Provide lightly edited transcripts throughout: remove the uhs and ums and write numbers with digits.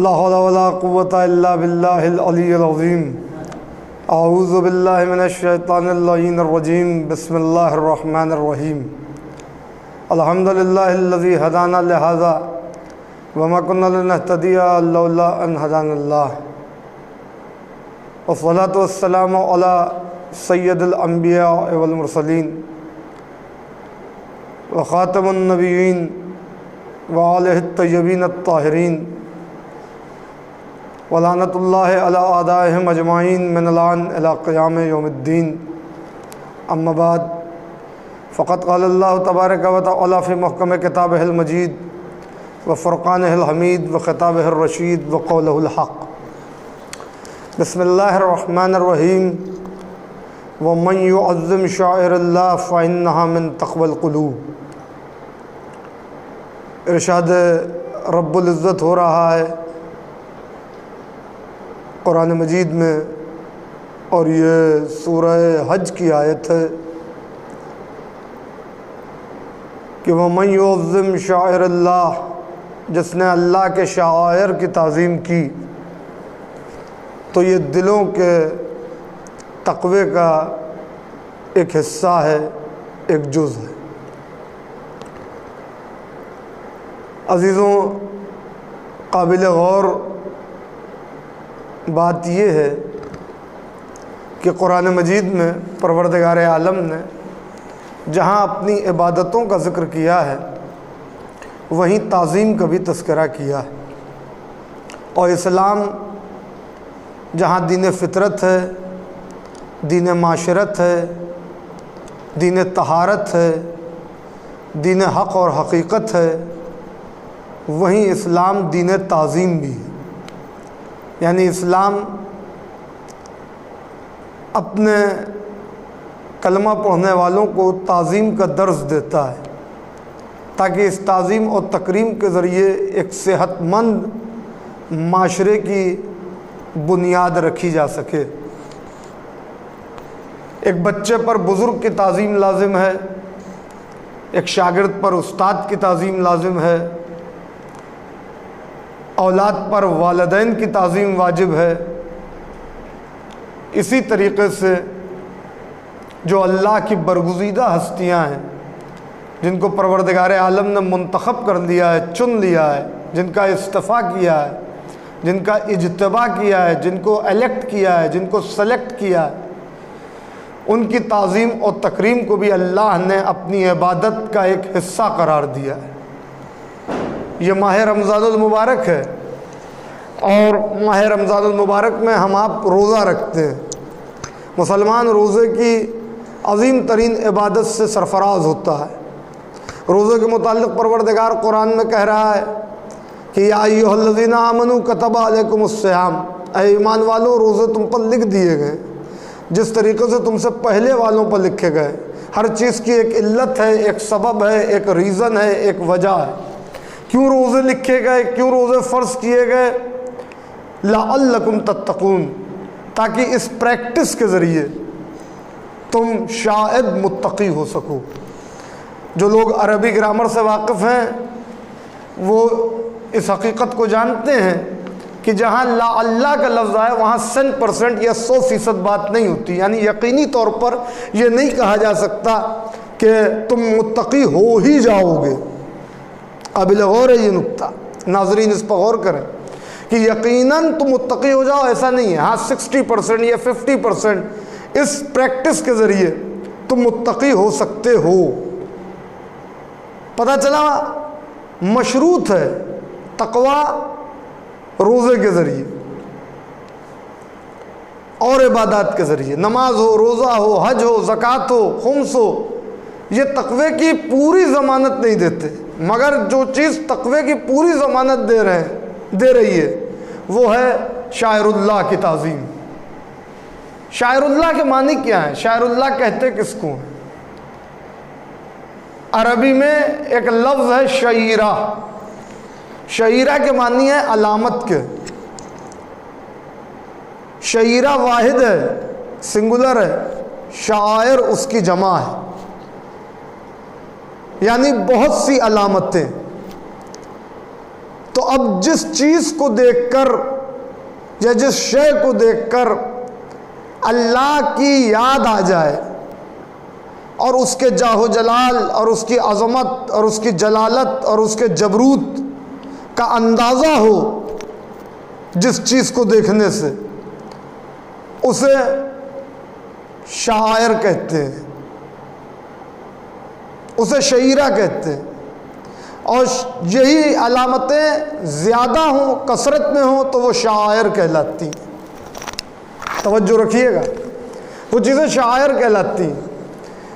لا حول ولا قوة إلا بالله العلي العظيم اعوذ باللہ من الشیطان اللعین الرجیم بسم اللہ الرحمن الرحیم الحمد للہ الذی ہدانا لہذا وما كنا لنهتدی لولا ان ہدانا اللہ والصلاة والسلام علی سید الانبیاء والمرسلین وخاتم النبیین وآلہ الطیبین الطاہرین ولعنت اللہ علی اعدائہم اجمعین من الآن الی قیام یوم الدین اما بعد فقد قال اللہ تبارک و تعالی فی محکم کتابہ المجید وفرقانہ الحمید وخطابہ الرشید وقولہ الحق بسم اللہ الرحمن الرحیم ومن یعظم شعائر اللہ فإنہا من تقوی القلوب۔ ارشاد رب العزت ہو رہا ہے قرآن مجید میں، اور یہ سورہ حج کی آیت ہے کہ وَمَن يُعَظِّمْ شَعَائِرَ اللَّهِ، جس نے اللہ کے شعائر کی تعظیم کی تو یہ دلوں کے تقوی کا ایک حصہ ہے، ایک جز ہے۔ عزیزوں، قابل غور بات یہ ہے کہ قرآن مجید میں پروردگار عالم نے جہاں اپنی عبادتوں کا ذکر کیا ہے وہیں تعظیم کا بھی تذکرہ کیا ہے، اور اسلام جہاں دین فطرت ہے، دین معاشرت ہے، دین طہارت ہے، دین حق اور حقیقت ہے، وہیں اسلام دین تعظیم بھی ہے۔ یعنی اسلام اپنے کلمہ پڑھنے والوں کو تعظیم کا درس دیتا ہے تاکہ اس تعظیم اور تکریم کے ذریعے ایک صحت مند معاشرے کی بنیاد رکھی جا سکے۔ ایک بچے پر بزرگ کی تعظیم لازم ہے، ایک شاگرد پر استاد کی تعظیم لازم ہے، اولاد پر والدین کی تعظیم واجب ہے۔ اسی طریقے سے جو اللہ کی برگزیدہ ہستیاں ہیں، جن کو پروردگار عالم نے منتخب کر لیا ہے، چن لیا ہے، جن کا اصطفیٰ کیا ہے، جن کا اجتباء کیا ہے، جن کو الیکٹ کیا ہے، جن کو سلیکٹ کیا ہے، ان کی تعظیم اور تکریم کو بھی اللہ نے اپنی عبادت کا ایک حصہ قرار دیا ہے۔ یہ ماہ رمضان المبارک ہے، اور ماہ رمضان المبارک میں ہم آپ روزہ رکھتے ہیں۔ مسلمان روزے کی عظیم ترین عبادت سے سرفراز ہوتا ہے۔ روزے کے متعلق پروردگار قرآن میں کہہ رہا ہے کہ یا ایھا الذین آمنوا کتب علیکم الصیام، اے ایمان والو روزے تم پر لکھ دیے گئے جس طریقے سے تم سے پہلے والوں پر لکھے گئے۔ ہر چیز کی ایک علت ہے، ایک سبب ہے، ایک ریزن ہے، ایک وجہ ہے۔ کیوں روزے لکھے گئے، کیوں روزے فرض کیے گئے؟ لعلکم تتقون، تاکہ اس پریکٹس کے ذریعے تم شاید متقی ہو سکو۔ جو لوگ عربی گرامر سے واقف ہیں وہ اس حقیقت کو جانتے ہیں کہ جہاں لا اللہ کا لفظ آئے وہاں 100% یا 100% بات نہیں ہوتی، یعنی یقینی طور پر یہ نہیں کہا جا سکتا کہ تم متقی ہو ہی جاؤ گے۔ قابل غور ہے یہ نکتہ، ناظرین اس پر غور کریں کہ یقیناً تم متقی ہو جاؤ، ایسا نہیں ہے۔ ہاں 60% یا 50% اس پریکٹس کے ذریعے تم متقی ہو سکتے ہو۔ پتہ چلا مشروط ہے تقوی روزے کے ذریعے اور عبادات کے ذریعے، نماز ہو، روزہ ہو، حج ہو، زکوٰۃ ہو، خمس ہو، یہ تقوی کی پوری ضمانت نہیں دیتے، مگر جو چیز تقوی کی پوری ضمانت دے رہی ہے وہ ہے شاعر اللہ کی تعظیم۔ شاعر اللہ کے معنی کیا ہیں؟ شاعر اللہ کہتے کس کو ہیں؟ عربی میں ایک لفظ ہے شعیرہ۔ شعیرہ کے معنی ہے علامت کے۔ شعیرہ واحد ہے، سنگولر ہے، شاعر اس کی جمع ہے، یعنی بہت سی علامتیں۔ تو اب جس چیز کو دیکھ کر یا جس شے کو دیکھ کر اللہ کی یاد آ جائے اور اس کے جاہ و جلال اور اس کی عظمت اور اس کی جلالت اور اس کے جبروت کا اندازہ ہو جس چیز کو دیکھنے سے، اسے شاعر کہتے ہیں، اسے شعیرہ کہتے ہیں۔ اور یہی علامتیں زیادہ ہوں، کثرت میں ہوں تو وہ شاعر کہلاتی ہیں۔ توجہ رکھیے گا، وہ چیزیں شاعر کہلاتی ہیں۔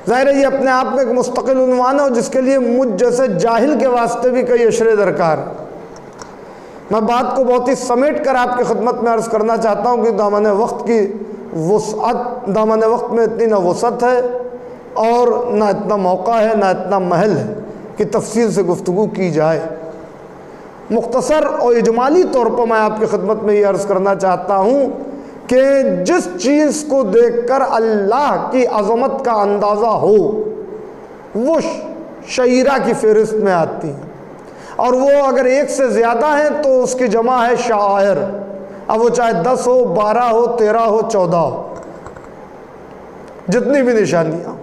ظاہر ہے یہ اپنے آپ میں ایک مستقل عنوان ہے اور جس کے لیے مجھ جیسے جاہل کے واسطے بھی کئی اشرے درکار ہیں۔ میں بات کو بہت ہی سمیٹ کر آپ کی خدمت میں عرض کرنا چاہتا ہوں کہ دامن وقت کی وسعت، دامن وقت میں اتنی نہ وسعت ہے اور نہ اتنا موقع ہے، نہ اتنا محل ہے کہ تفصیل سے گفتگو کی جائے۔ مختصر اور اجمالی طور پر میں آپ کی خدمت میں یہ عرض کرنا چاہتا ہوں کہ جس چیز کو دیکھ کر اللہ کی عظمت کا اندازہ ہو وہ شعیرہ کی فہرست میں آتی ہیں، اور وہ اگر ایک سے زیادہ ہیں تو اس کی جمع ہے شاعر۔ اب وہ چاہے 10 ہو، 12 ہو، 13 ہو، 14 ہو، جتنی بھی نشانیاں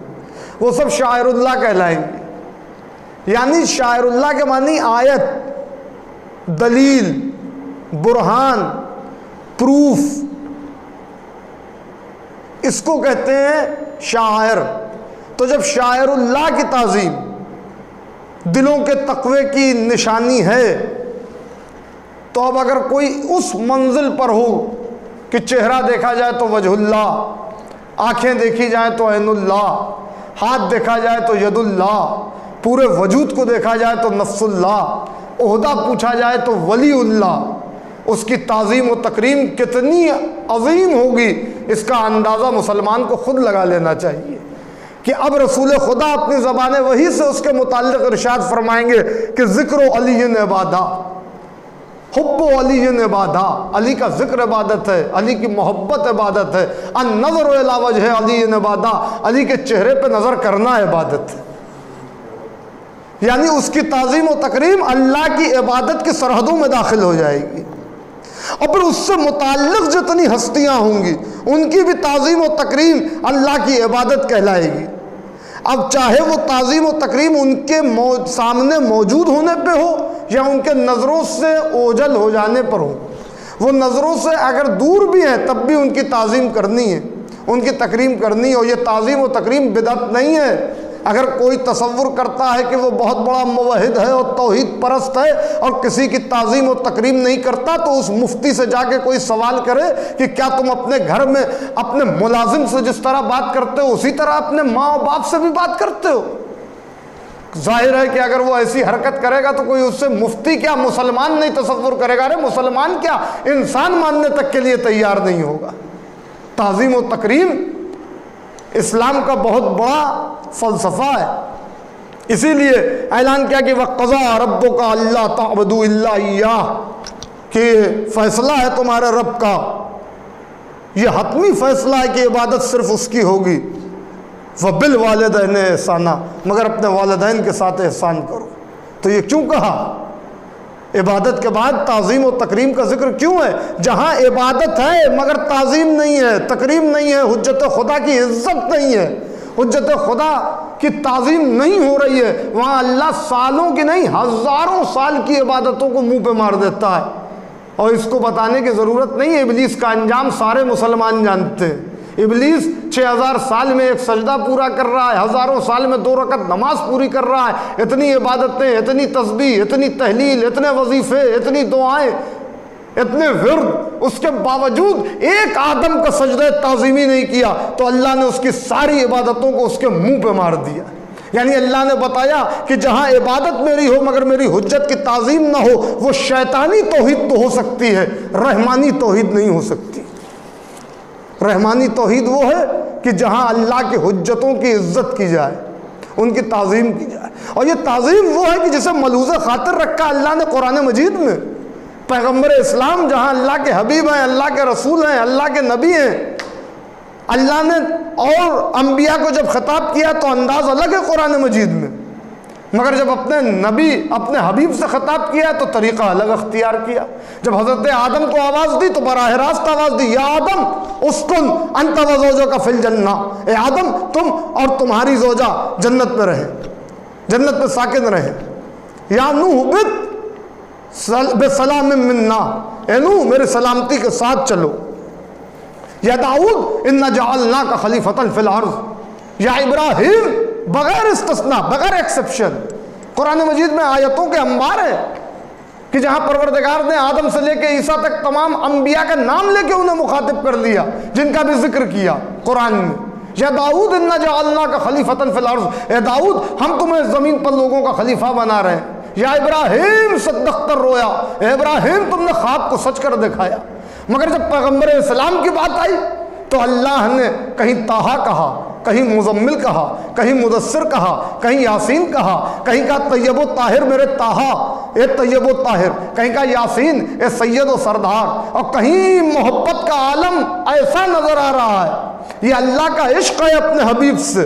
وہ سب شاعر اللہ کہلائیں گے۔ یعنی شاعر اللہ کے معنی آیت، دلیل، برہان، پروف، اس کو کہتے ہیں شاعر۔ تو جب شاعر اللہ کی تعظیم دلوں کے تقوی کی نشانی ہے تو اب اگر کوئی اس منزل پر ہو کہ چہرہ دیکھا جائے تو وجہ اللہ، آنکھیں دیکھی جائیں تو عین اللہ، ہاتھ دیکھا جائے تو ید اللہ، پورے وجود کو دیکھا جائے تو نفس اللہ، عہدہ پوچھا جائے تو ولی اللہ، اس کی تعظیم و تکریم کتنی عظیم ہوگی اس کا اندازہ مسلمان کو خود لگا لینا چاہیے کہ اب رسول خدا اپنی زبان وحی سے اس کے متعلق ارشاد فرمائیں گے کہ ذکر علی عبادہ، حب علی عبادہ، علی کا ذکر عبادت ہے، علی کی محبت عبادت ہے، النظر الی وجہ علی عبادہ، علی کے چہرے پہ نظر کرنا عبادت ہے۔ یعنی اس کی تعظیم و تکریم اللہ کی عبادت کی سرحدوں میں داخل ہو جائے گی، اور پھر اس سے متعلق جتنی ہستیاں ہوں گی ان کی بھی تعظیم و تکریم اللہ کی عبادت کہلائے گی۔ اب چاہے وہ تعظیم و تکریم ان کے سامنے موجود ہونے پہ ہو یا ان کے نظروں سے اوجھل ہو جانے پر ہو، وہ نظروں سے اگر دور بھی ہیں تب بھی ان کی تعظیم کرنی ہے، ان کی تکریم کرنی ہے۔ اور یہ تعظیم و تکریم بدعت نہیں ہے۔ اگر کوئی تصور کرتا ہے کہ وہ بہت بڑا موحد ہے اور توحید پرست ہے اور کسی کی تعظیم و تکریم نہیں کرتا تو اس مفتی سے جا کے کوئی سوال کرے کہ کیا تم اپنے گھر میں اپنے ملازم سے جس طرح بات کرتے ہو اسی طرح اپنے ماں و باپ سے بھی بات کرتے ہو؟ ظاہر ہے کہ اگر وہ ایسی حرکت کرے گا تو کوئی اس سے مفتی کیا مسلمان نہیں تصور کرے گا، ارے مسلمان کیا انسان ماننے تک کے لیے تیار نہیں ہوگا۔ تعظیم و تکریم اسلام کا بہت بڑا فلسفہ ہے، اسی لیے اعلان کیا کہ وَقَضَىٰ رَبُّكَ أَلَّا تَعْبُدُوا إِلَّا إِيَّاهُ، کہ فیصلہ ہے تمہارے رب کا، یہ حتمی فیصلہ ہے کہ عبادت صرف اس کی ہوگی، وَبِالْوَالِدَيْنِ إِحْسَانًا، مگر اپنے والدین کے ساتھ احسان کرو۔ تو یہ کیوں کہا؟ عبادت کے بعد تعظیم و تکریم کا ذکر کیوں ہے؟ جہاں عبادت ہے مگر تعظیم نہیں ہے، تکریم نہیں ہے، حجت خدا کی عزت نہیں ہے، حجت خدا کی تعظیم نہیں ہو رہی ہے، وہاں اللہ سالوں کی نہیں ہزاروں سال کی عبادتوں کو منہ پہ مار دیتا ہے۔ اور اس کو بتانے کی ضرورت نہیں ہے، ابلیس کا انجام سارے مسلمان جانتے ہیں۔ ابلیس 6000 سال میں ایک سجدہ پورا کر رہا ہے، ہزاروں سال میں 2 رکعت نماز پوری کر رہا ہے، اتنی عبادتیں، اتنی تسبیح، اتنی تحلیل، اتنے وظیفے، اتنی دعائیں، اتنے ورد، اس کے باوجود ایک آدم کا سجدہ تعظیمی نہیں کیا تو اللہ نے اس کی ساری عبادتوں کو اس کے منہ پہ مار دیا۔ یعنی اللہ نے بتایا کہ جہاں عبادت میری ہو مگر میری حجت کی تعظیم نہ ہو، وہ شیطانی توحید تو ہو سکتی ہے، رحمانی توحید نہیں ہو سکتی۔ رحمانی توحید وہ ہے کہ جہاں اللہ کی حجتوں کی عزت کی جائے، ان کی تعظیم کی جائے، اور یہ تعظیم وہ ہے کہ جسے ملحوظ خاطر رکھا اللہ نے قرآن مجید میں۔ پیغمبر اسلام جہاں اللہ کے حبیب ہیں، اللہ کے رسول ہیں، اللہ کے نبی ہیں، اللہ نے اور انبیاء کو جب خطاب کیا تو انداز الگ ہے قرآن مجید میں۔ مگر جب اپنے نبی اپنے حبیب سے خطاب کیا تو طریقہ الگ اختیار کیا. جب حضرت آدم کو آواز دی تو براہ راست آواز دی, یا آدم اسکن انت و زوجک فی الجنہ, اے آدم تم اور تمہاری زوجہ جنت میں رہے, جنت میں ساکن رہے. یا نوح بت بسلام منا, اے نوح میرے سلامتی کے ساتھ چلو. یا داؤد انا جعلناک خلیفۃ فی الارض, یا ابراہیم, بغیر استثناء بغیر ایکسپشن. قرآن مجید میں آیتوں کے انبار ہیں کہ جہاں پروردگار نے آدم سے لے کے عیسیٰ تک تمام انبیاء کا نام لے کے انہیں مخاطب کر لیا, جن کا بھی ذکر کیا قرآن میں. یا داؤد انا جعلناک خلیفۃ فی الارض, اے داؤد ہم تمہیں زمین پر لوگوں کا خلیفہ بنا رہے ہیں. یا ابراہیم صدقت الرؤیا, اے ابراہیم تم نے خواب کو سچ کر دکھایا. مگر جب پیغمبر اسلام کی بات آئی تو اللہ نے کہیں طٰہٰ کہا, کہیں مزمل کہا, کہیں مدثر کہا, کہیں یاسین کہا, کہیں کہا طیب و طاہر میرے طٰہٰ اے طیب و طاہر, کہیں کہا یاسین اے سید و سردار, اور کہیں محبت کا عالم ایسا نظر آ رہا ہے. یہ اللہ کا عشق ہے اپنے حبیب سے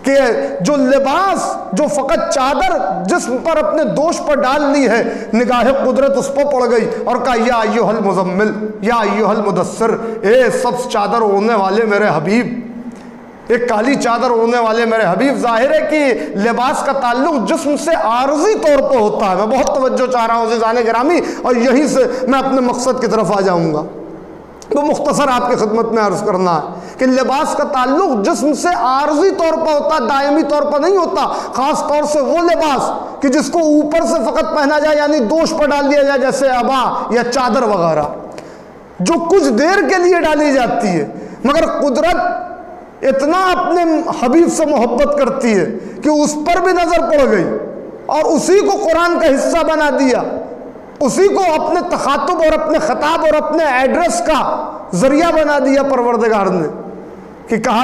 کہ جو لباس, جو فقط چادر جسم پر اپنے دوش پر ڈال لی ہے, نگاہ قدرت اس پر پڑ گئی اور کہا یا ایھا المزمل یا ایھا المدثر, اے سبز چادر اوڑھنے والے میرے حبیب, ایک کالی چادر اوڑھنے والے میرے حبیب. ظاہر ہے کہ لباس کا تعلق جسم سے عارضی طور پر ہوتا ہے. میں بہت توجہ چاہ رہا ہوں عزیزان گرامی, اور یہیں سے میں اپنے مقصد کی طرف آ جاؤں گا. تو مختصر آپ کی خدمت میں عرض کرنا ہے کہ لباس کا تعلق جسم سے عارضی طور پر ہوتا ہے, دائمی طور پر نہیں ہوتا. خاص طور سے وہ لباس کہ جس کو اوپر سے فقط پہنا جائے, یعنی دوش پر ڈال دیا جائے, جیسے عبا یا چادر وغیرہ, جو کچھ دیر کے لیے ڈالی جاتی ہے. مگر قدرت اتنا اپنے حبیب سے محبت کرتی ہے کہ اس پر بھی نظر پڑ گئی اور اسی کو قرآن کا حصہ بنا دیا, اسی کو اپنے تخاطب اور اپنے خطاب اور اپنے ایڈریس کا ذریعہ بنا دیا پروردگار نے کہ کہا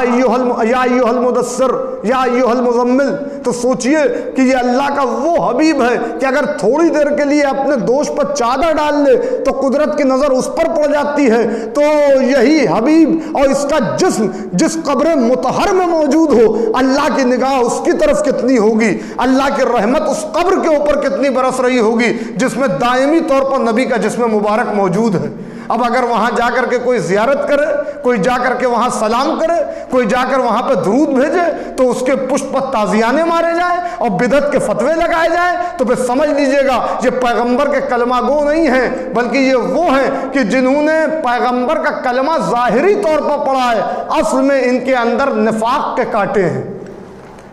یا ایھا المدثر یا ایھا المزمل. تو سوچئے کہ یہ اللہ کا وہ حبیب ہے کہ اگر تھوڑی دیر کے لیے اپنے دوش پر چادر ڈال لے تو قدرت کی نظر اس پر پڑ جاتی ہے. تو یہی حبیب اور اس کا جسم جس قبر مطہر میں موجود ہو, اللہ کی نگاہ اس کی طرف کتنی ہوگی, اللہ کی رحمت اس قبر کے اوپر کتنی برس رہی ہوگی جس میں دائمی طور پر نبی کا جسم مبارک موجود ہے. اب اگر وہاں جا کر کے کوئی زیارت کرے, کوئی جا کر کے وہاں سلام کرے, کوئی جا کر وہاں پہ درود بھیجے, تو اس کے پشت پر تازیانے مارے جائیں اور بدعت کے فتوے لگائے جائیں, تو پھر سمجھ لیجئے گا یہ پیغمبر کے کلمہ گو نہیں ہیں, بلکہ یہ وہ ہیں کہ جنہوں نے پیغمبر کا کلمہ ظاہری طور پر پڑھا ہے, اصل میں ان کے اندر نفاق کے کانٹے ہیں.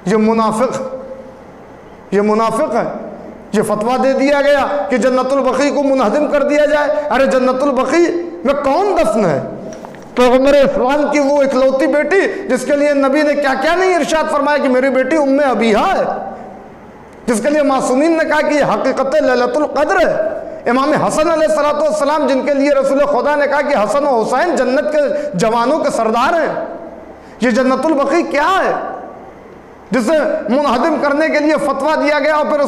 یہ منافق ہے. یہ فتویٰ دے دیا گیا کہ جنت البقیع کو منہدم کر دیا جائے. ارے جنت البقیع میں کون دفن ہے؟ پیغمبر اسلام کی وہ اکلوتی بیٹی جس کے لیے نبی نے کیا کیا نہیں ارشاد فرمایا کہ میری بیٹی ام ابیہا ہے, جس کے لیے معصومین نے کہا کہ یہ حقیقت لیلۃ القدر ہے. امام حسن علیہ السلام جن کے لیے رسول خدا نے کہا کہ حسن و حسین جنت کے جوانوں کے سردار ہیں. یہ جنت البقیع کیا ہے جسے منہدم کرنے کے لیے فتویٰ دیا گیا اور پھر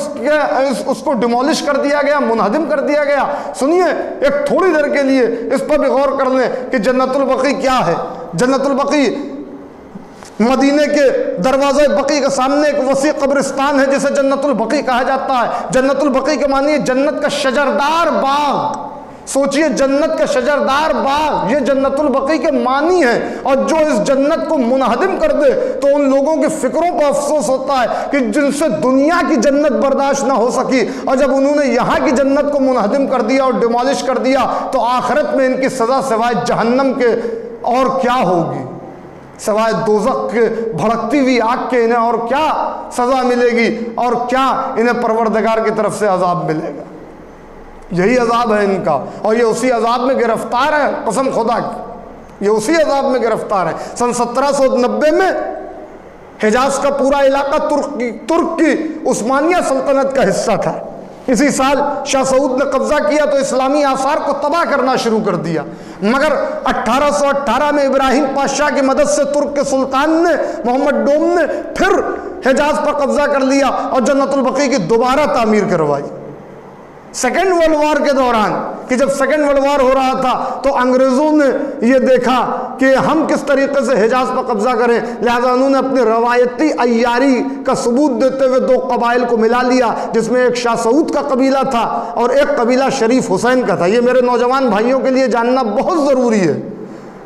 اس کو ڈیمولش کر دیا گیا, منہدم کر دیا گیا. سنیے ایک تھوڑی دیر کے لیے اس پر بھی غور کر لیں کہ جنت البقیع کیا ہے. جنت البقیع مدینے کے دروازے بقیع کے سامنے ایک وسیع قبرستان ہے جسے جنت البقیع کہا جاتا ہے. جنت البقیع کے معنی جنت کا شجردار باغ. سوچئے جنت کا شجردار باغ, یہ جنت البقیع کے معنی ہے. اور جو اس جنت کو منہدم کر دے تو ان لوگوں کی فکروں پر افسوس ہوتا ہے کہ جن سے دنیا کی جنت برداشت نہ ہو سکی, اور جب انہوں نے یہاں کی جنت کو منہدم کر دیا اور ڈیمالش کر دیا تو آخرت میں ان کی سزا سوائے جہنم کے اور کیا ہوگی؟ سوائے دوزخ کے بھڑکتی ہوئی آگ کے انہیں اور کیا سزا ملے گی, اور کیا انہیں پروردگار کی طرف سے عذاب ملے گا؟ یہی عذاب ہے ان کا, اور یہ اسی عذاب میں گرفتار ہے. قسم خدا کی یہ اسی عذاب میں گرفتار ہے. سن 1790 میں حجاز کا پورا علاقہ ترک کی عثمانیہ سلطنت کا حصہ تھا. اسی سال شاہ سعود نے قبضہ کیا تو اسلامی آثار کو تباہ کرنا شروع کر دیا. مگر 1818 میں ابراہیم پاشا کی مدد سے ترک کے سلطان نے محمد ڈوم نے پھر حجاز پر قبضہ کر لیا اور جنت البقیع کی دوبارہ تعمیر کروائی. سیکنڈ ورلڈ وار کے دوران، کہ جب سیکنڈ ورلڈ وار ہو رہا تھا تو انگریزوں نے یہ دیکھا کہ ہم کس طریقے سے حجاز پر قبضہ کریں، لہذا انہوں نے اپنے روایتی عیاری کا ثبوت دیتے ہوئے دو قبائل کو ملا لیا، جس میں ایک شاہ سعود کا قبیلہ تھا اور ایک قبیلہ شریف حسین کا تھا۔ یہ میرے نوجوان بھائیوں کے لیے جاننا بہت ضروری ہے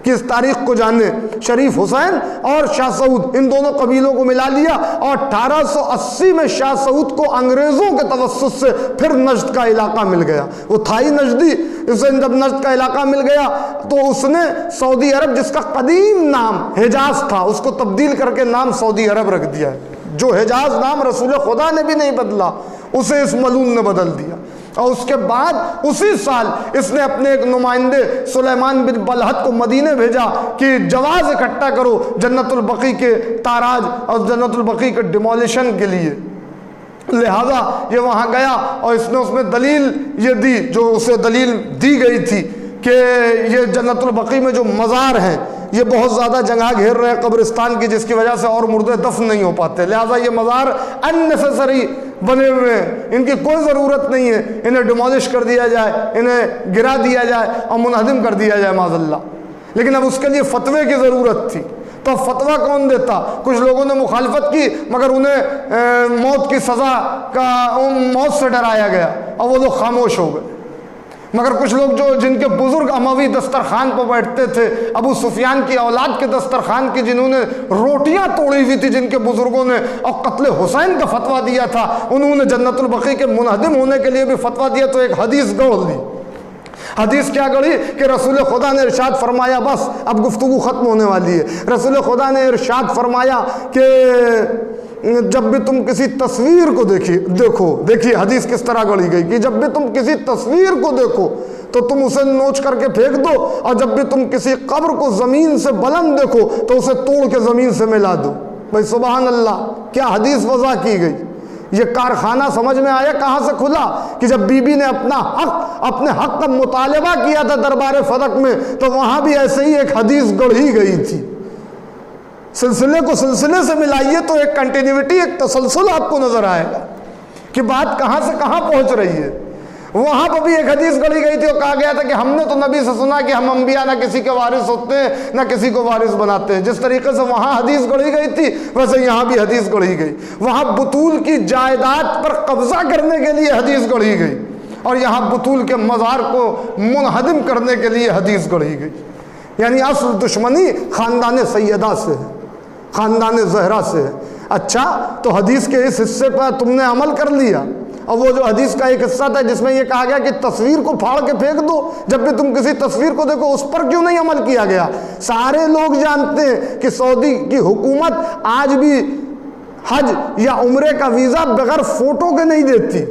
کہ اس تاریخ کو جانیں۔ شریف حسین اور شاہ سعود، ان دونوں قبیلوں کو ملا لیا، اور 1880 میں شاہ سعود کو انگریزوں کے توسط سے پھر نجد کا علاقہ مل گیا۔ وہ تھا ہی نجدی، اسے جب نجد کا علاقہ مل گیا تو اس نے سعودی عرب، جس کا قدیم نام حجاز تھا، اس کو تبدیل کر کے نام سعودی عرب رکھ دیا۔ جو حجاز نام رسول خدا نے بھی نہیں بدلا، اسے اس ملعون نے بدل دیا۔ اور اس کے بعد اسی سال اس نے اپنے ایک نمائندے سلیمان بن بلحت کو مدینے بھیجا کہ جواز اکٹھا کرو جنت البقیع کے تاراج اور جنت البقیع کے ڈیمولیشن کے لیے۔ لہذا یہ وہاں گیا اور اس نے اس میں دلیل یہ دی، جو اسے دلیل دی گئی تھی کہ یہ جنت البقیع میں جو مزار ہیں یہ بہت زیادہ جگہ گھیر رہے ہیں قبرستان کی، جس کی وجہ سے اور مردے دفن نہیں ہو پاتے، لہذا یہ مزار اننیسیسری بنے ہوئے ہیں، ان کی کوئی ضرورت نہیں ہے، انہیں ڈیمولش کر دیا جائے، انہیں گرا دیا جائے اور منہدم کر دیا جائے معاذ اللہ۔ لیکن اب اس کے لیے فتوے کی ضرورت تھی، تو فتویٰ کون دیتا؟ کچھ لوگوں نے مخالفت کی، مگر انہیں موت کی سزا کا، موت سے ڈرایا گیا اور وہ لوگ خاموش ہو گئے۔ مگر کچھ لوگ جن کے بزرگ اموی دسترخوان پر بیٹھتے تھے، ابو سفیان کی اولاد کے دسترخوان کی، جنہوں نے روٹیاں توڑی ہوئی تھی جن کے بزرگوں نے، اور قتل حسین کا فتویٰ دیا تھا، انہوں نے جنت البقیع کے منہدم ہونے کے لیے بھی فتویٰ دیا، تو ایک حدیث گڑھ دی۔ حدیث کیا گڑھی کہ رسول خدا نے ارشاد فرمایا، بس اب گفتگو ختم ہونے والی ہے، رسول خدا نے ارشاد فرمایا کہ جب بھی تم کسی تصویر کو دیکھیے حدیث کس طرح گڑھی گئی کہ جب بھی تم کسی تصویر کو دیکھو تو تم اسے نوچ کر کے پھینک دو، اور جب بھی تم کسی قبر کو زمین سے بلند دیکھو تو اسے توڑ کے زمین سے ملا دو۔ بھائی سبحان اللہ، کیا حدیث وضع کی گئی! یہ کارخانہ سمجھ میں آیا کہاں سے کھلا کہ جب بی بی نے اپنے حق کا مطالبہ کیا تھا دربار فدق میں، تو وہاں بھی ایسے ہی ایک حدیث گڑھی گئی تھی۔ سلسلے کو سلسلے سے ملائیے تو ایک کنٹینیوٹی، ایک تسلسل آپ کو نظر آئے گا کہ بات کہاں سے کہاں پہنچ رہی ہے۔ وہاں پہ بھی ایک حدیث گڑھی گئی تھی اور کہا گیا تھا کہ ہم نے تو نبی سے سنا کہ ہم انبیاء نہ کسی کے وارث ہوتے ہیں نہ کسی کو وارث بناتے ہیں۔ جس طریقے سے وہاں حدیث گڑھی گئی تھی ویسے یہاں بھی حدیث گڑھی گئی۔ وہاں بطول کی جائیداد پر قبضہ کرنے کے لیے حدیث گڑھی گئی، اور یہاں بطول کے مزار کو منہدم کرنے کے لیے حدیث گڑھی گئی۔ یعنی اصل دشمنی خاندان سیدہ سے ہے، خاندان زہرا سے ہے۔ اچھا، تو حدیث کے اس حصے پر تم نے عمل کر لیا، اور وہ جو حدیث کا ایک حصہ تھا جس میں یہ کہا گیا کہ تصویر کو پھاڑ کے پھینک دو، جب بھی تم کسی تصویر کو دیکھو، اس پر کیوں نہیں عمل کیا گیا؟ سارے لوگ جانتے ہیں کہ سعودی کی حکومت آج بھی حج یا عمرے کا ویزا بغیر فوٹو کے نہیں دیتی،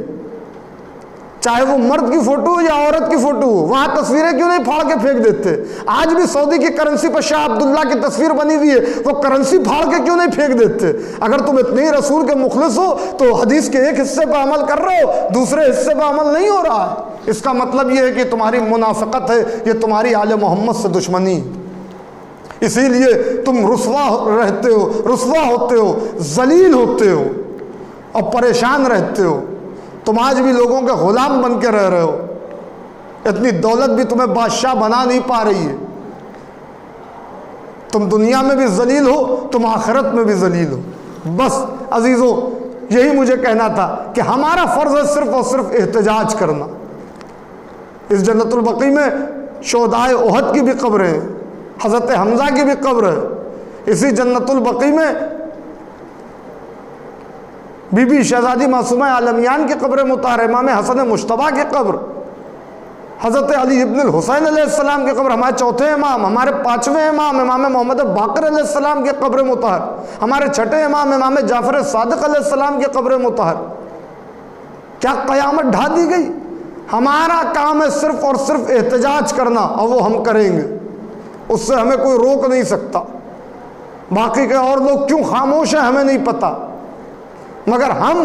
چاہے وہ مرد کی فوٹو ہو یا عورت کی فوٹو ہو۔ وہاں تصویریں کیوں نہیں پھاڑ کے پھینک دیتے؟ آج بھی سعودی کی کرنسی پر شاہ عبداللہ کی تصویر بنی ہوئی ہے، وہ کرنسی پھاڑ کے کیوں نہیں پھینک دیتے؟ اگر تم اتنے ہی رسول کے مخلص ہو تو حدیث کے ایک حصے پر عمل کر رہے ہو، دوسرے حصے پر عمل نہیں ہو رہا ہے۔ اس کا مطلب یہ ہے کہ تمہاری منافقت ہے، یہ تمہاری آل محمد سے دشمنی، اسی لیے تم رسوا رہتے ہو، رسوا ہوتے ہو، ذلیل ہوتے ہو اور پریشان رہتے ہو۔ تم آج بھی لوگوں کے غلام بن کے رہ رہے ہو، اتنی دولت بھی تمہیں بادشاہ بنا نہیں پا رہی ہے۔ تم دنیا میں بھی ذلیل ہو، تم آخرت میں بھی ذلیل ہو۔ بس عزیزوں، یہی مجھے کہنا تھا کہ ہمارا فرض ہے صرف اور صرف احتجاج کرنا۔ اس جنت البقیع میں شہدائے احد کی بھی قبریں ہیں، حضرت حمزہ کی بھی قبر ہے۔ اسی جنت البقیع میں بی بی شہزادی معصومہ عالمیان کی قبر مطہر، امام حسن مجتبیٰ کی قبر، حضرت علی ابن الحسین علیہ السلام کی قبر، ہمارے چوتھے امام، ہمارے پانچویں امام امام محمد باقر علیہ السلام کی قبر مطہر، ہمارے چھٹے امام امام جعفر صادق علیہ السلام کی قبر مطہر۔ کیا قیامت ڈھا دی گئی؟ ہمارا کام ہے صرف اور صرف احتجاج کرنا، اور وہ ہم کریں گے، اس سے ہمیں کوئی روک نہیں سکتا۔ باقی کے اور لوگ کیوں خاموش ہیں ہمیں نہیں پتہ، مگر ہم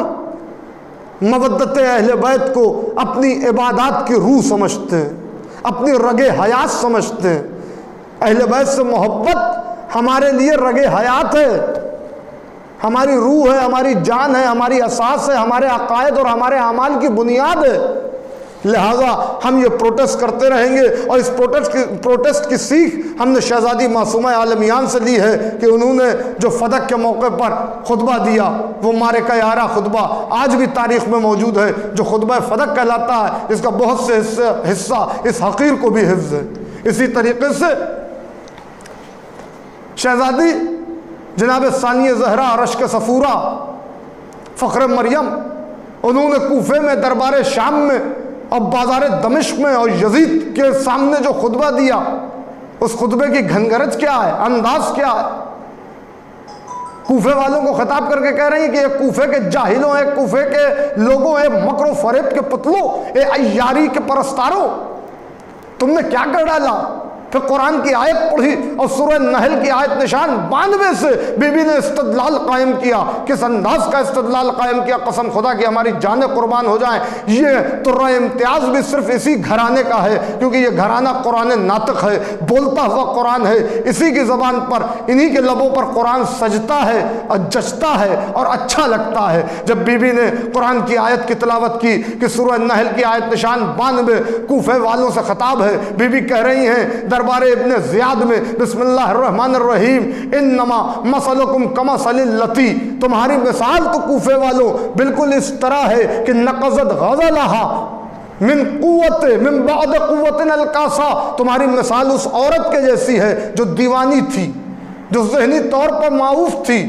مودت اہل بیت کو اپنی عبادات کی روح سمجھتے ہیں، اپنی رگ حیات سمجھتے ہیں۔ اہل بیت سے محبت ہمارے لیے رگ حیات ہے، ہماری روح ہے، ہماری جان ہے، ہماری اساس ہے، ہمارے عقائد اور ہمارے اعمال کی بنیاد ہے۔ لہٰذا ہم یہ پروٹیسٹ کرتے رہیں گے، اور اس پروٹیسٹ کی سیکھ ہم نے شہزادی معصومہ عالمیان سے لی ہے کہ انہوں نے جو فدق کے موقع پر خطبہ دیا، وہ معرکہ یارہ خطبہ آج بھی تاریخ میں موجود ہے، جو خطبہ فدق کہلاتا ہے، اس کا بہت سے حصہ اس حقیر کو بھی حفظ ہے۔ اسی طریقے سے شہزادی جناب ثانیہ زہرا رشک صفورہ فخر مریم، انہوں نے کوفے میں، دربار شام میں اور بازار دمشق میں اور یزید کے سامنے جو خطبہ دیا، اس خطبے کی گھنگرج کیا ہے، انداز کیا ہے؟ کوفے والوں کو خطاب کر کے کہہ رہی ہیں کہ یہ کوفے کے جاہلوں ہیں، کوفے کے لوگوں ہیں، مکر و فریب کے پتلوں، اے عیاری کے پرستاروں، تم نے کیا کر ڈالا؟ پھر قرآن کی آیت پڑھی اور سورہ نحل کی آیت نشان 92 سے بی بی نے استدلال قائم کیا۔ کس انداز کا استدلال قائم کیا؟ قسم خدا کی ہماری جانیں قربان ہو جائیں، یہ ترہ امتیاز بھی صرف اسی گھرانے کا ہے، کیونکہ یہ گھرانہ قرآن ناطق ہے، بولتا ہوا قرآن ہے، اسی کی زبان پر، انہی کے لبوں پر قرآن سجتا ہے اور جچتا ہے اور اچھا لگتا ہے۔ جب بی بی نے قرآن کی آیت کی تلاوت کی کہ سورہ نحل کی آیت نشان 92 کوفے والوں سے خطاب ہے، بی بی کہہ رہی ہیں دربار ابن زیاد میں، بسم اللہ الرحمن الرحیم، انما مثلکم کمثل اللتی، تمہاری مثال تو کوفے والوں بالکل اس طرح ہے کہ نقضت غزلہا من قوت من بعد قوت الکاسا، تمہاری مثال اس عورت کے جیسی ہے جو دیوانی تھی، جو ذہنی طور پر معوف تھی،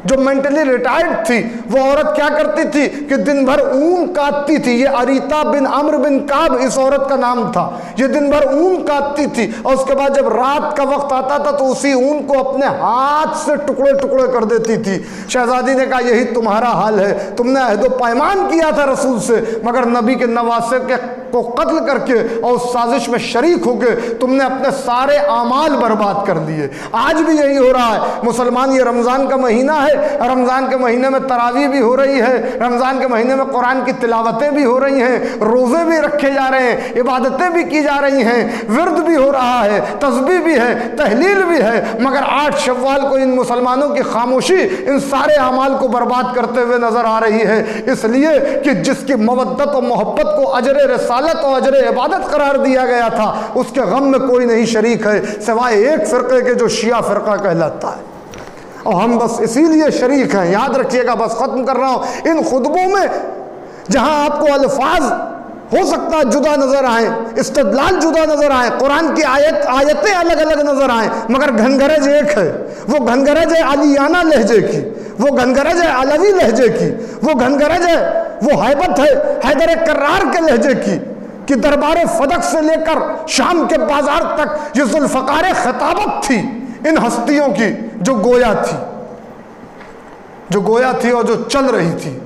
جو مینٹلی ریٹائرڈ تھی۔ وہ عورت کیا کرتی تھی کہ دن بھر اون کاٹتی تھی، یہ اریتا بن عمرو بن کعب اس عورت کا نام تھا، یہ دن بھر اون کاٹتی تھی، اور اس کے بعد جب رات کا وقت آتا تھا تو اسی اون کو اپنے ہاتھ سے ٹکڑے ٹکڑے کر دیتی تھی۔ شہزادی نے کہا یہی تمہارا حال ہے، تم نے عہد و پیمان کیا تھا رسول سے، مگر نبی کے نواسے کو قتل کر کے اور اس سازش میں شریک ہو کے تم نے اپنے سارے اعمال برباد کر دیے۔ آج بھی یہی ہو رہا ہے۔ مسلمان، یہ رمضان کا مہینہ ہے، رمضان کے مہینے میں تراویح بھی ہو رہی ہے، رمضان کے مہینے میں قرآن کی تلاوتیں بھی ہو رہی ہیں، روزے بھی رکھے جا رہے ہیں، عبادتیں بھی کی جا رہی ہیں، ورد بھی ہو رہا ہے، تسبیح بھی ہے، تحلیل بھی ہے، مگر 8 شوال کو ان مسلمانوں کی خاموشی ان سارے اعمال کو برباد کرتے ہوئے نظر آ رہی ہے، اس لیے کہ جس کی مودت و محبت کو اجر رسالت اور اجر عبادت قرار دیا گیا تھا، اس کے غم میں کوئی نہیں شریک ہے سوائے ایک فرقے کے جو شیعہ فرقہ کہلاتا ہے، اور ہم بس اسی لیے شریک ہیں۔ یاد رکھیے گا، بس ختم کر رہا ہوں، ان خطبوں میں جہاں آپ کو الفاظ ہو سکتا ہے جدا نظر آئیں، استدلال جدا نظر آئیں، قرآن کی آیتیں الگ الگ نظر آئیں، مگر گھنگرج ایک ہے۔ وہ گھنگرج ہے علیانہ لہجے کی، وہ گھنگرج ہے علوی لہجے کی، وہ گھنگرج ہے، وہ ہیبت ہے حیدر کرار کے لہجے کی، کہ دربار فدق سے لے کر شام کے بازار تک یہ ذوالفقار خطابت تھی ان ہستیوں کی جو گویا تھی اور جو چل رہی تھی،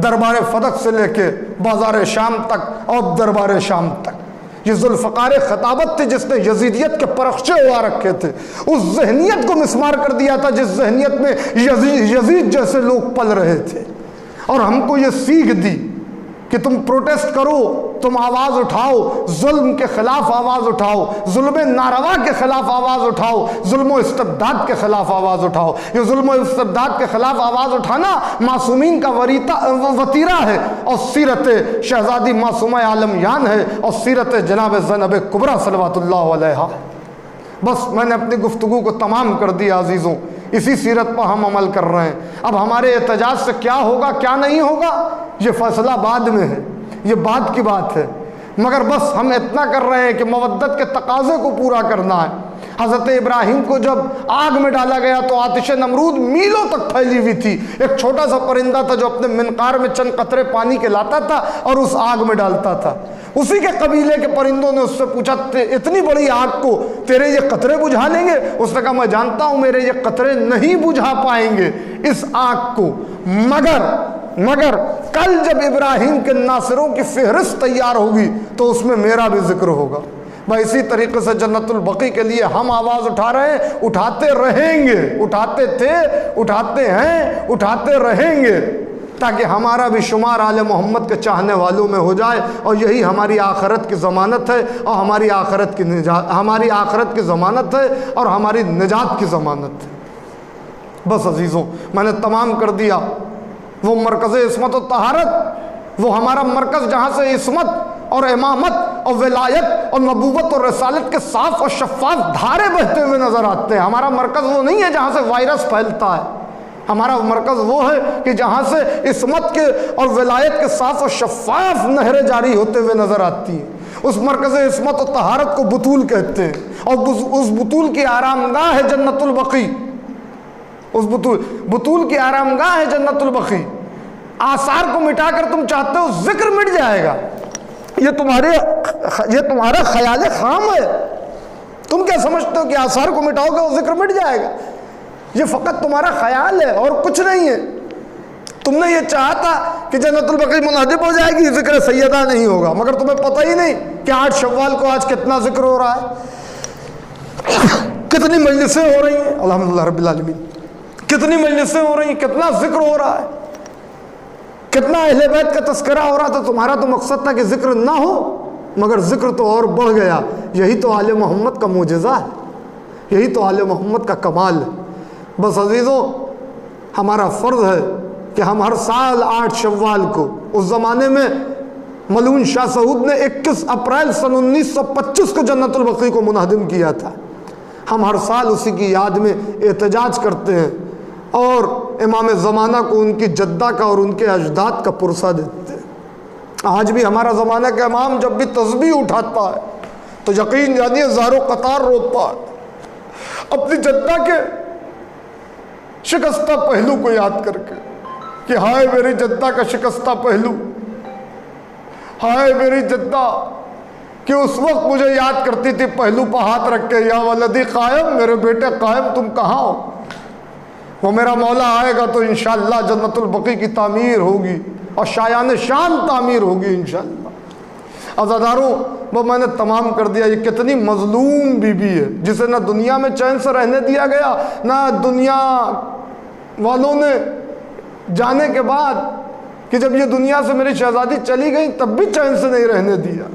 دربار فدق سے لے کے بازار شام تک اور دربار شام تک۔ یہ ذوالفقار خطابت تھی جس نے یزیدیت کے پرخچے ہوا رکھے تھے، اس ذہنیت کو مسمار کر دیا تھا جس ذہنیت میں یزید جیسے لوگ پل رہے تھے، اور ہم کو یہ سیکھ دی کہ تم پروٹیسٹ کرو، تم آواز اٹھاؤ، ظلم کے خلاف آواز اٹھاؤ، ظلم ناروا کے خلاف آواز اٹھاؤ، ظلم و استبداد کے خلاف آواز اٹھاؤ۔ یہ ظلم و استبداد کے خلاف آواز اٹھانا معصومین کا وطیرہ ہے، اور سیرت شہزادی معصومہ عالمیان ہے، اور سیرت جناب زینب کبریٰ صلوات اللہ علیہا۔ بس میں نے اپنی گفتگو کو تمام کر دیا عزیزوں، اسی سیرت پر ہم عمل کر رہے ہیں۔ اب ہمارے احتجاج سے کیا ہوگا کیا نہیں ہوگا یہ فیصلہ بعد میں ہے، یہ بعد کی بات ہے، مگر بس ہم اتنا کر رہے ہیں کہ مودت کے تقاضے کو پورا کرنا ہے۔ حضرت ابراہیم کو جب آگ میں ڈالا گیا تو آتش نمرود میلوں تک پھیلی ہوئی تھی، ایک چھوٹا سا پرندہ تھا جو اپنے منقار میں چند قطرے پانی کے لاتا تھا اور اس آگ میں ڈالتا تھا۔ اسی کے قبیلے کے پرندوں نے اس سے پوچھا اتنی بڑی آگ کو تیرے یہ قطرے بجھا لیں گے؟ اس نے کہا میں جانتا ہوں میرے یہ قطرے نہیں بجھا پائیں گے اس آگ کو، مگر کل جب ابراہیم کے ناصروں کی فہرست تیار ہوگی تو اس میں میرا بھی ذکر ہوگا۔ بھائی اسی طریقے سے جنت البقیع کے لیے ہم آواز اٹھا رہے ہیں، اٹھاتے رہیں گے، اٹھاتے تھے، اٹھاتے ہیں، اٹھاتے رہیں گے، تاکہ ہمارا بھی شمار آل محمد کے چاہنے والوں میں ہو جائے، اور یہی ہماری آخرت کی ضمانت ہے، اور ہماری آخرت کی ضمانت ہے اور ہماری نجات کی ضمانت ہے۔ بس عزیزوں میں نے تمام کر دیا۔ وہ مرکز عصمت و طہارت، وہ ہمارا مرکز جہاں سے عصمت اور امامت اور ولایت اور نبوت اور رسالت کے صاف اور شفاف دھارے بہتے ہوئے نظر آتے ہیں. ہمارا مرکز وہ نہیں ہے جہاں سے وائرس پھیلتا ہے. ہمارا مرکز وہ ہے کہ جہاں سے عصمت کے اور ولایت کے صاف اور شفاف نہریں جاری ہوتے ہوئے نظر آتی ہیں. اس مرکز عصمت و طہارت کو بطول کہتے ہیں، اور اس بطول کی آرام گاہ ہے جنت البقیع. اس بطول کی آرام گاہ ہے جنت البقیع. آثار کو مٹا کر تم چاہتے ہو ذکر مٹ جائے گا، یہ تمہارا خیال خام ہے. تم کیا سمجھتے ہو کہ آثار کو مٹاؤ گے وہ ذکر مٹ جائے گا؟ یہ فقط تمہارا خیال ہے اور کچھ نہیں ہے. تم نے یہ چاہا تھا کہ جنت البقیع منہدم ہو جائے گی، ذکر سیدہ نہیں ہوگا، مگر تمہیں پتہ ہی نہیں کہ 8 شوال کو آج کتنا ذکر ہو رہا ہے، کتنی مجلسیں ہو رہی ہیں. الحمدللہ رب العالمین، کتنی مجلسیں ہو رہی ہیں، کتنا ذکر ہو رہا ہے، کتنا اہل بیت کا تذکرہ ہو رہا تھا. تمہارا تو مقصد تھا کہ ذکر نہ ہو، مگر ذکر تو اور بڑھ گیا. یہی تو آل محمد کا معجزہ ہے، یہی تو آل محمد کا کمال ہے. بس عزیزوں، ہمارا فرض ہے کہ ہم ہر سال 8 شوال کو، اس زمانے میں ملعون شاہ سعود نے 21 اپریل سن 1925 کو جنت البقیع کو منہدم کیا تھا، ہم ہر سال اسی کی یاد میں احتجاج کرتے ہیں اور امام زمانہ کو ان کی جدہ کا اور ان کے اجداد کا پرسہ دیتے ہیں. آج بھی ہمارا زمانہ کا امام جب بھی تسبیح اٹھاتا ہے تو یقین جانیے زار و قطار روتا ہے اپنی جدہ کے شکستہ پہلو کو یاد کر کے کہ ہائے میری جدہ کا شکستہ پہلو، ہائے میری جدہ کہ اس وقت مجھے یاد کرتی تھی پہلو پہ ہاتھ رکھ کے، یا ولدی قائم، میرے بیٹے قائم تم کہاں ہو؟ وہ میرا مولا آئے گا تو انشاءاللہ جنت البقیع کی تعمیر ہوگی اور شایان شان تعمیر ہوگی انشاءاللہ. عزاداروں، وہ میں نے تمام کر دیا. یہ کتنی مظلوم بی بی ہے جسے نہ دنیا میں چین سے رہنے دیا گیا، نہ دنیا والوں نے جانے کے بعد کہ جب یہ دنیا سے میری شہزادی چلی گئی تب بھی چین سے نہیں رہنے دیا.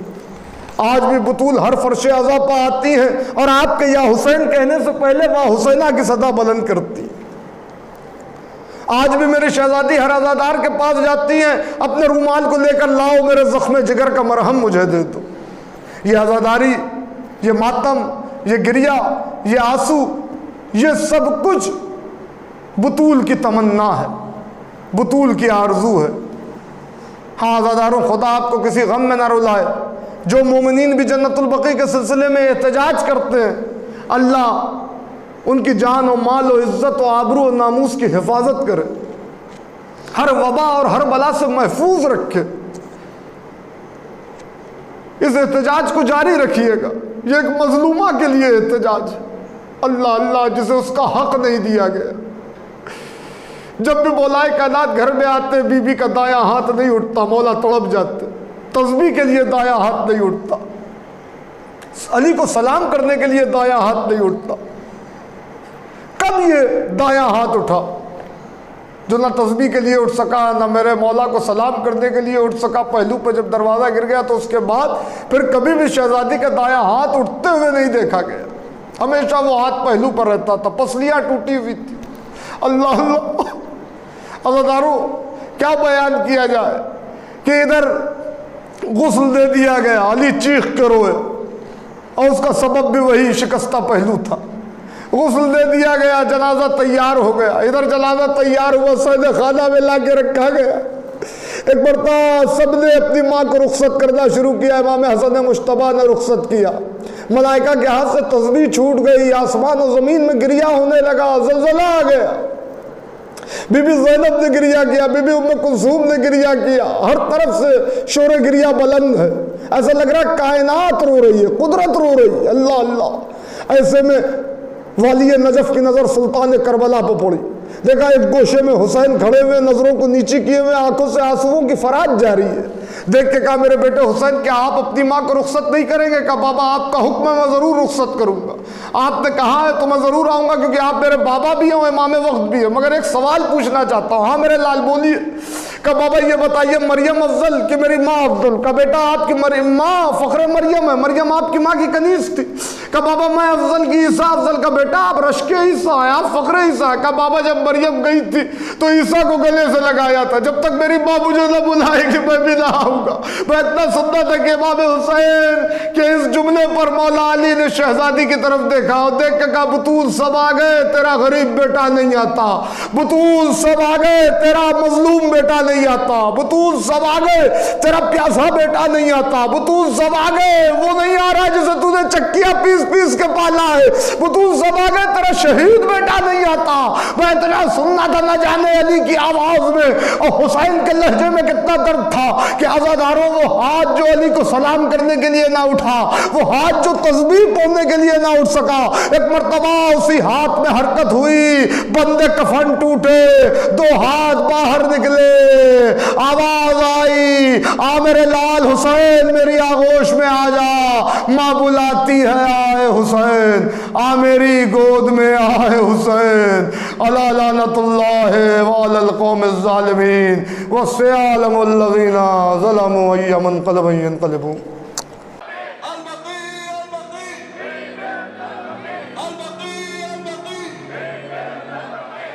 آج بھی بطول ہر فرش عزا پہ آتی ہیں اور آپ کے یا حسین کہنے سے پہلے وہ حسینہ کی صدا بلند کرتی. آج بھی میری شہزادی ہر عزادار کے پاس جاتی ہیں، اپنے رومال کو لے کر لاؤ میرے زخم جگر کا مرہم مجھے دے دو. یہ عزاداری، یہ ماتم، یہ گریہ، یہ آنسو، یہ سب کچھ بطول کی تمنا ہے، بطول کی آرزو ہے. ہاں عزاداروں، خدا آپ کو کسی غم میں نہ رلائے. جو مومنین بھی جنت البقیع کے سلسلے میں احتجاج کرتے ہیں، اللہ ان کی جان و مال و عزت و آبرو و ناموس کی حفاظت کرے، ہر وبا اور ہر بلا سے محفوظ رکھے. اس احتجاج کو جاری رکھیے گا. یہ ایک مظلومہ کے لیے احتجاج ہے. اللہ اللہ، جسے اس کا حق نہیں دیا گیا. جب بھی مولائے کائنات گھر میں آتے، بی بی کا دایاں ہاتھ نہیں اٹھتا، مولا تڑپ جاتے. تسبیح کے لیے دایاں ہاتھ نہیں اٹھتا، علی کو سلام کرنے کے لیے دایاں ہاتھ نہیں اٹھتا. کب یہ دایاں ہاتھ اٹھا جو نہ تسبیح کے لیے اٹھ سکا، نہ میرے مولا کو سلام کرنے کے لیے اٹھ سکا؟ پہلو پہ جب دروازہ گر گیا تو اس کے بعد پھر کبھی بھی شہزادی کا دایاں ہاتھ اٹھتے ہوئے نہیں دیکھا گیا. ہمیشہ وہ ہاتھ پہلو پر رہتا تھا، پسلیاں ٹوٹی ہوئی تھی. اللہ اللہ، عزاداروں کیا بیان کیا جائے کہ ادھر غسل دے دیا گیا، علی چیخ کے روئے، اور اس کا سبب بھی وہی شکستہ پہلو تھا. غسل دے دیا گیا، جنازہ تیار ہو گیا. ادھر جنازہ تیار ہوا، سید خانہ میں لا کے رکھا گیا. ایک مرتبہ سب نے اپنی ماں کو رخصت کرنا شروع کیا. امام حسن مجتبیٰ نے رخصت کیا. ملائکہ کے ہاتھ سے تسبیح چھوٹ گئی، آسمان و زمین میں گریہ ہونے لگا، زلزلہ آ گیا. بی بی زینب نے گریہ کیا، بی بی ام کلثوم نے گریہ کیا. ہر طرف سے شور گریہ بلند ہے. ایسا لگ رہا کائنات رو رہی ہے، قدرت رو رہی ہے. اللہ اللہ. ایسے میں والی نجف کی نظر سلطان کربلا پہ پڑی. دیکھا ایک گوشے میں حسین کھڑے ہوئے، نظروں کو نیچی کیے ہوئے، آنکھوں سے آنسوؤں کی فرات جاری ہے. دیکھ کے کہا میرے بیٹے حسین، کیا آپ اپنی ماں کو رخصت نہیں کریں گے؟ کہا بابا آپ کا حکم ہے، میں ضرور رخصت کروں گا. آپ نے کہا ہے تو میں ضرور آؤں گا، کیونکہ آپ میرے بابا بھی ہیں، امام وقت بھی ہیں. مگر ایک سوال پوچھنا چاہتا ہوں. ہاں میرے لال بولیے. کہا بابا یہ بتائیے، مریم افضل کہ میری ماں افضل؟ کہا بیٹا آپ کی ماں فخر مریم ہے، مریم آپ کی ماں کی کنیز تھی. کہا بابا میں افضل کی عیسیٰ افضل کا بیٹا، آپ رشک عیسیٰ ہیں، آپ فخر عیسیٰ ہیں۔ کہا بابا جب مریم گئی تھی تو عیسیٰ کو گلے سے لگایا تھا، جب تک میری ماں مجھے نہ بلائے کہ میں بھی نہ آؤں گا۔ میں اتنا سنتا تھا کہ امام حسین کہ اس جملے پر مولا علی نے شہزادی کی طرف دیکھا اور دیکھ کے کہا بطول سب آ گئے، تیرا غریب بیٹا نہیں آتا، بطول سب آ گئے، تیرا مظلوم بیٹا نہیں آتا، بطول سب آ گئے، تیرا پیاسا بیٹا نہیں آتا، بطول سب آ گئے، وہ نہیں آ رہا جسے تو نے چکیاں پیس پیس کے پالا ہے، بطول سب آ گئے، تیرا شہید بیٹا نہیں آتا۔ میں اتنا سننا تھا نہ جانے علی کی آواز میں اور حسین کے لہجے میں کتنا درد تھا کہ عزاداروں وہ ہاتھ جو علی کو سلام کرنے کے لیے نہ اٹھا، وہ ہاتھ جو تسبیح پڑھنے کے لیے نہ اٹھ سکا، ایک مرتبہ اسی ہاتھ میں حرکت ہوئی، بندے کفن ٹوٹے، دو ہاتھ باہر نکلے، آواز آئی آ میرے لال حسین میری آغوش میں آ جا، ماں بلاتی ہے آئے حسین، آ میری گود میں آئے حسین، الا لعنت اللہ وعلی القوم الظالمین وسيعلم الذين ظلموا أي منقلب ينقلبون۔